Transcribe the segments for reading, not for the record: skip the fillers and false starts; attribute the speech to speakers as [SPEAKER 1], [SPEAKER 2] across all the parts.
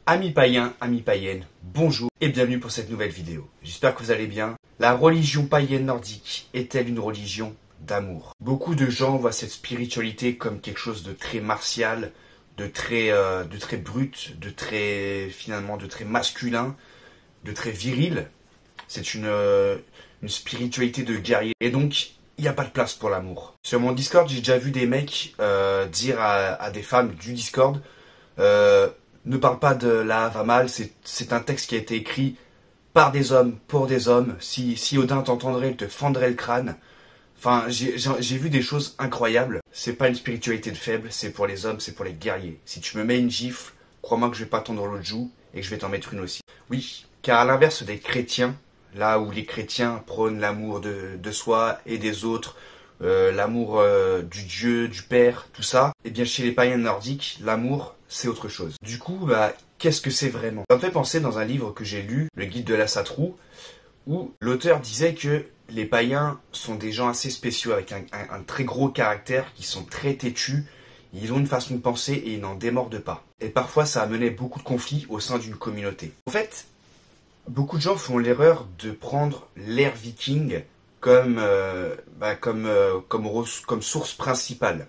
[SPEAKER 1] Amis païens, amis païennes, bonjour et bienvenue pour cette nouvelle vidéo. J'espère que vous allez bien. La religion païenne nordique est-elle une religion d'amour? Beaucoup de gens voient cette spiritualité comme quelque chose de très martial, de très brut, de très masculin, de très viril. C'est une spiritualité de guerrier. Et donc, il n'y a pas de place pour l'amour. Sur mon Discord, j'ai déjà vu des mecs dire à des femmes du Discord ne parle pas de la va mal, c'est un texte qui a été écrit par des hommes, pour des hommes. Si Odin t'entendrait, il te fendrait le crâne. Enfin, j'ai vu des choses incroyables. C'est pas une spiritualité de faible, c'est pour les hommes, c'est pour les guerriers. Si tu me mets une gifle, crois-moi que je vais pas tendre l'autre joue et que je vais t'en mettre une aussi. Oui, car à l'inverse des chrétiens, là où les chrétiens prônent l'amour de soi et des autres, l'amour du Dieu, du Père, tout ça, et bien chez les païens nordiques, l'amour, c'est autre chose. Du coup, qu'est-ce que c'est vraiment? Ça me fait penser dans un livre que j'ai lu, Le Guide de la Satrou, où l'auteur disait que les païens sont des gens assez spéciaux, avec un très gros caractère, qui sont très têtus, ils ont une façon de penser et ils n'en démordent pas. Et parfois, ça a mené beaucoup de conflits au sein d'une communauté. En fait, beaucoup de gens font l'erreur de prendre l'ère viking comme source principale.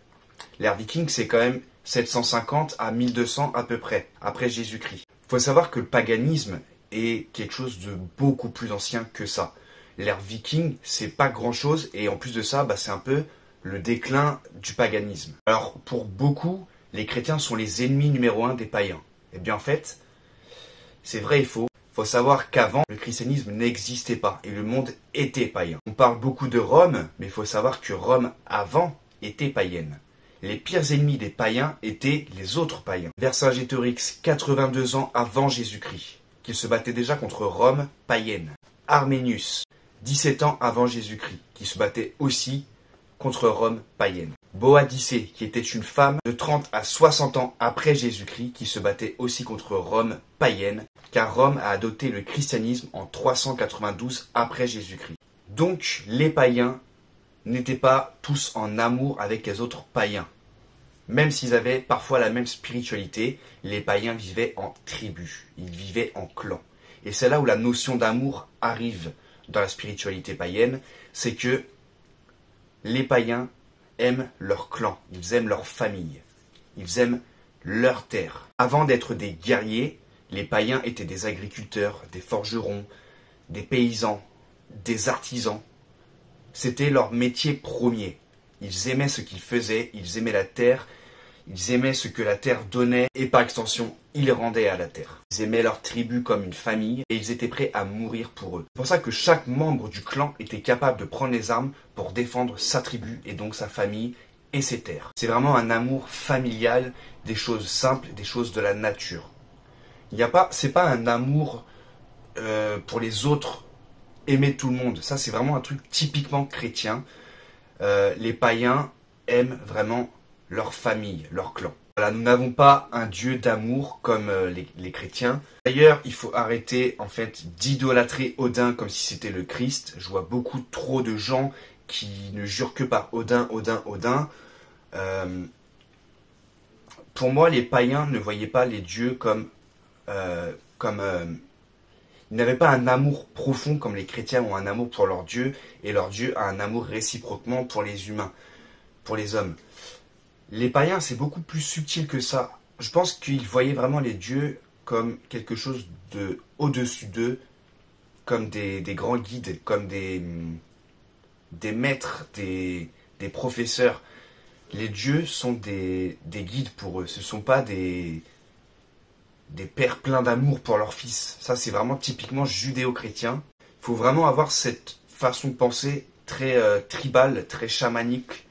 [SPEAKER 1] L'ère viking, c'est quand même 750 à 1200 à peu près, après Jésus-Christ. Il faut savoir que le paganisme est quelque chose de beaucoup plus ancien que ça. L'ère viking, c'est pas grand-chose, et en plus de ça, c'est un peu le déclin du paganisme. Alors, pour beaucoup, les chrétiens sont les ennemis numéro 1 des païens. Eh bien, en fait, c'est vrai et faux. Il faut savoir qu'avant, le christianisme n'existait pas, et le monde était païen. On parle beaucoup de Rome, mais il faut savoir que Rome, avant, était païenne. Les pires ennemis des païens étaient les autres païens. Vercingétorix, 82 ans avant Jésus-Christ, qu'il se battait déjà contre Rome païenne. Arminius, 17 ans avant Jésus-Christ, qui se battait aussi contre Rome païenne. Boadicée, qui était une femme de 30 à 60 ans après Jésus-Christ, qui se battait aussi contre Rome païenne, car Rome a adopté le christianisme en 392 après Jésus-Christ. Donc, les païens n'étaient pas tous en amour avec les autres païens. Même s'ils avaient parfois la même spiritualité, les païens vivaient en tribu, ils vivaient en clan. Et c'est là où la notion d'amour arrive dans la spiritualité païenne, c'est que les païens aiment leur clan, ils aiment leur famille, ils aiment leur terre. Avant d'être des guerriers, les païens étaient des agriculteurs, des forgerons, des paysans, des artisans. C'était leur métier premier. Ils aimaient ce qu'ils faisaient, ils aimaient la terre, ils aimaient ce que la terre donnait et par extension, ils rendaient à la terre. Ils aimaient leur tribu comme une famille et ils étaient prêts à mourir pour eux. C'est pour ça que chaque membre du clan était capable de prendre les armes pour défendre sa tribu et donc sa famille et ses terres. C'est vraiment un amour familial, des choses simples, des choses de la nature. C'est pas un amour pour les autres, aimer tout le monde. Ça, c'est vraiment un truc typiquement chrétien. Les païens aiment vraiment leur famille, leur clan. Voilà, nous n'avons pas un Dieu d'amour comme les chrétiens. D'ailleurs, il faut arrêter en fait d'idolâtrer Odin comme si c'était le Christ. Je vois beaucoup trop de gens qui ne jurent que par Odin, Odin, Odin. Pour moi, les païens ne voyaient pas les dieux comme ils n'avaient pas un amour profond comme les chrétiens ont un amour pour leur Dieu, et leur Dieu a un amour réciproquement pour les humains, pour les hommes. Les païens, c'est beaucoup plus subtil que ça. Je pense qu'ils voyaient vraiment les dieux comme quelque chose de au-dessus d'eux, comme des grands guides, comme des maîtres, des professeurs. Les dieux sont des guides pour eux, ce ne sont pas des pères pleins d'amour pour leurs fils. Ça, c'est vraiment typiquement judéo-chrétien. Il faut vraiment avoir cette façon de penser très tribale, très chamanique,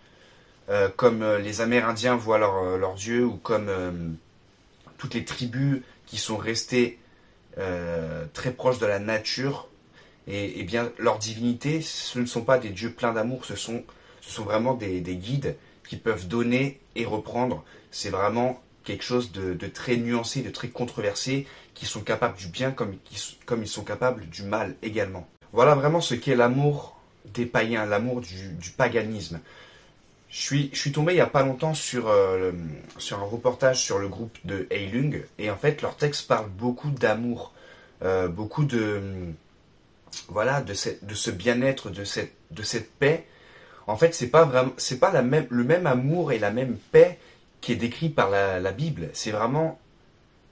[SPEAKER 1] comme les Amérindiens voient leur dieu, ou comme toutes les tribus qui sont restées très proches de la nature. Et bien, leur divinité, ce ne sont pas des dieux pleins d'amour, ce sont vraiment des guides qui peuvent donner et reprendre. C'est vraiment quelque chose de très nuancé, de très controversé, qui sont capables du bien comme ils sont capables du mal également. Voilà vraiment ce qu'est l'amour des païens, l'amour du paganisme. Je suis tombé il y a pas longtemps sur un reportage sur le groupe de Heilung, et en fait leur texte parle beaucoup d'amour, beaucoup de voilà de ce bien-être, de cette paix. En fait, c'est pas le même amour et la même paix qui est décrit par la Bible. C'est vraiment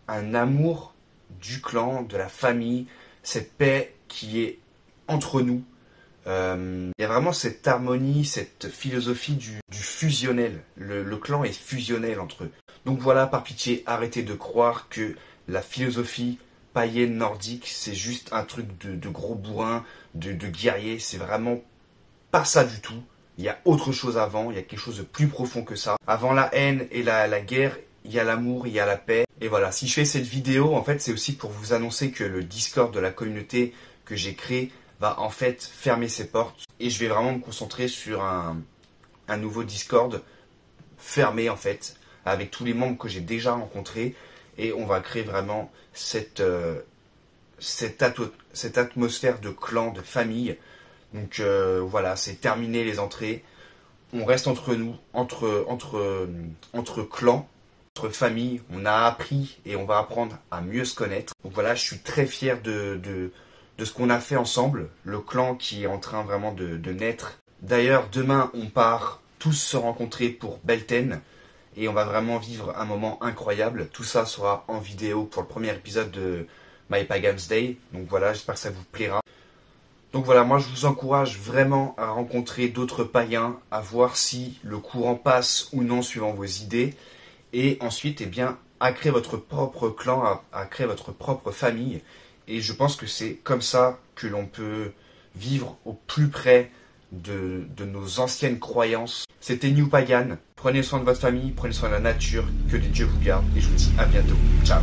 [SPEAKER 1] un amour du clan, de la famille, cette paix qui est entre nous. Il y a vraiment cette harmonie, cette philosophie du fusionnel. Le clan est fusionnel entre eux. Donc voilà, par pitié, arrêtez de croire que la philosophie païenne nordique, c'est juste un truc de gros bourrin, de guerrier. C'est vraiment pas ça du tout. Il y a autre chose avant, il y a quelque chose de plus profond que ça. Avant la haine et la guerre, il y a l'amour, il y a la paix. Et voilà, si je fais cette vidéo, en fait, c'est aussi pour vous annoncer que le Discord de la communauté que j'ai créé va en fait fermer ses portes. Et je vais vraiment me concentrer sur un nouveau Discord fermé en fait, avec tous les membres que j'ai déjà rencontrés. Et on va créer vraiment cette atmosphère de clan, de famille. Donc voilà, c'est terminé les entrées. On reste entre nous, entre clans, entre familles. On a appris et on va apprendre à mieux se connaître. Donc voilà, je suis très fier de ce qu'on a fait ensemble. Le clan qui est en train vraiment de naître. D'ailleurs, demain, on part tous se rencontrer pour Belten. Et on va vraiment vivre un moment incroyable. Tout ça sera en vidéo pour le premier épisode de My Pagan's Day. Donc voilà, j'espère que ça vous plaira. Donc voilà, moi je vous encourage vraiment à rencontrer d'autres païens, à voir si le courant passe ou non suivant vos idées. Et ensuite, eh bien, à créer votre propre clan, à créer votre propre famille. Et je pense que c'est comme ça que l'on peut vivre au plus près de nos anciennes croyances. C'était New Pagan. Prenez soin de votre famille, prenez soin de la nature, que les dieux vous gardent. Et je vous dis à bientôt. Ciao.